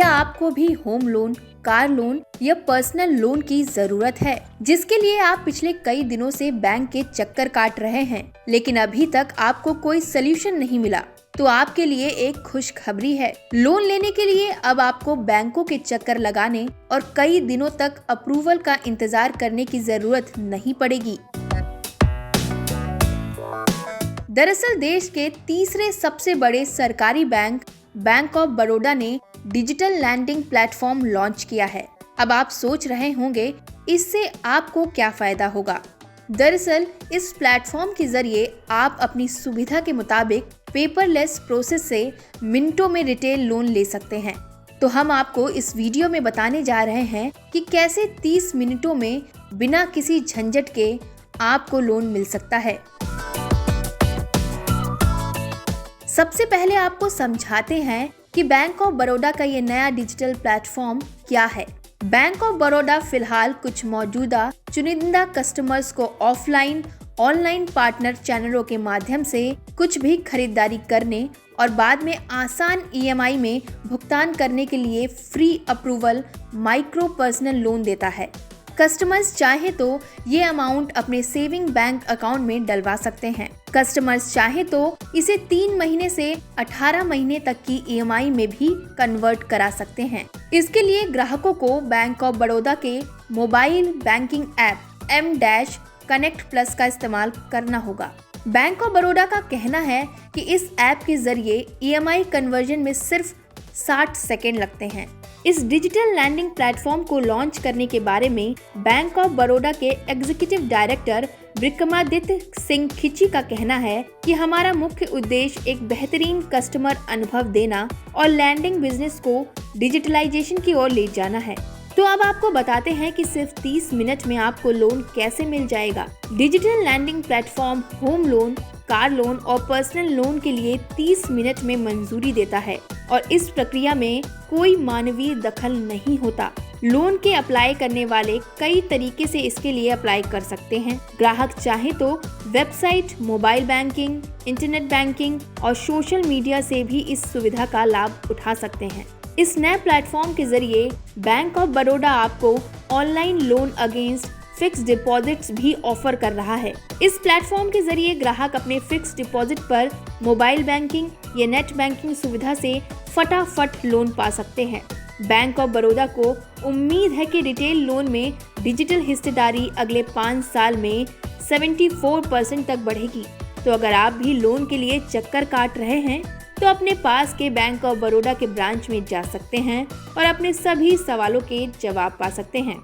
क्या आपको भी होम लोन, कार लोन या पर्सनल लोन की जरूरत है, जिसके लिए आप पिछले कई दिनों से बैंक के चक्कर काट रहे हैं, लेकिन अभी तक आपको कोई सलूशन नहीं मिला? तो आपके लिए एक खुशखबरी है। लोन लेने के लिए अब आपको बैंकों के चक्कर लगाने और कई दिनों तक अप्रूवल का इंतजार करने की जरूरत नहीं पड़ेगी। दरअसल देश के तीसरे सबसे बड़े सरकारी बैंक ऑफ बड़ौदा ने डिजिटल लैंडिंग प्लेटफॉर्म लॉन्च किया है। अब आप सोच रहे होंगे इससे आपको क्या फायदा होगा। दरअसल इस प्लेटफॉर्म के जरिए आप अपनी सुविधा के मुताबिक पेपरलेस प्रोसेस से मिनटों में रिटेल लोन ले सकते हैं। तो हम आपको इस वीडियो में बताने जा रहे हैं कि कैसे 30 मिनटों में बिना किसी झंझट के आपको लोन मिल सकता है। सबसे पहले आपको समझाते हैं कि बैंक ऑफ बड़ौदा का ये नया डिजिटल प्लेटफॉर्म क्या है। बैंक ऑफ बड़ौदा फिलहाल कुछ मौजूदा चुनिंदा कस्टमर्स को ऑफलाइन, ऑनलाइन पार्टनर चैनलों के माध्यम से कुछ भी खरीदारी करने और बाद में आसान EMI में भुगतान करने के लिए free approval micro personal loan देता है। कस्टमर्स चाहे तो ये अमाउंट अपने सेविंग बैंक अकाउंट में डलवा सकते हैं। कस्टमर्स चाहे तो इसे 3 महीने से 18 महीने तक की EMI में भी कन्वर्ट करा सकते हैं। इसके लिए ग्राहकों को बैंक ऑफ बड़ौदा के mobile banking app M-Connect Plus का इस्तेमाल करना होगा। बैंक ऑफ बड़ौदा का कहना है कि इस ऐप के जरिए EMI कन्वर्जन में सिर्फ 60 सेकेंड लगते हैं। इस डिजिटल लैंडिंग प्लेटफॉर्म को लॉन्च करने के बारे में बैंक ऑफ बड़ौदा के एग्जीक्यूटिव डायरेक्टर विक्रमादित्य सिंह खिची का कहना है कि हमारा मुख्य उद्देश्य एक बेहतरीन कस्टमर अनुभव देना और लैंडिंग बिजनेस को डिजिटलाइजेशन की ओर ले जाना है। तो अब आपको बताते हैं कि सिर्फ 30 मिनट में आपको लोन कैसे मिल जाएगा। Digital lending platform home loan, car loan और पर्सनल लोन के लिए 30 मिनट में मंजूरी देता है और इस प्रक्रिया में कोई मानवीय दखल नहीं होता। लोन के अप्लाई करने वाले कई तरीके से इसके लिए अप्लाई कर सकते हैं। ग्राहक चाहे तो website, mobile banking, internet banking और सोशल मीडिया से भी इस सुविधा का लाभ उठा सकते हैं। इस नए प्लेटफॉर्म के जरिए बैंक ऑफ बड़ौदा आपको online loan against fix deposits भी ऑफर कर रहा है। इस प्लेटफॉर्म के जरिए ग्राहक अपने फिक्स डिपॉजिट पर मोबाइल बैंकिंग या नेट बैंकिंग सुविधा से फटाफट लोन पा सकते हैं। बैंक ऑफ बड़ौदा को उम्मीद है कि रिटेल लोन में डिजिटल हिस्सेदारी अगले 5 साल में 74% तक बढ़ेगी। तो अगर आप भी लोन के लिए चक्कर काट रहे हैं तो अपने पास के बैंक ऑफ बड़ौदा के ब्रांच में जा सकते हैं और अपने सभी सवालों के जवाब पा सकते हैं।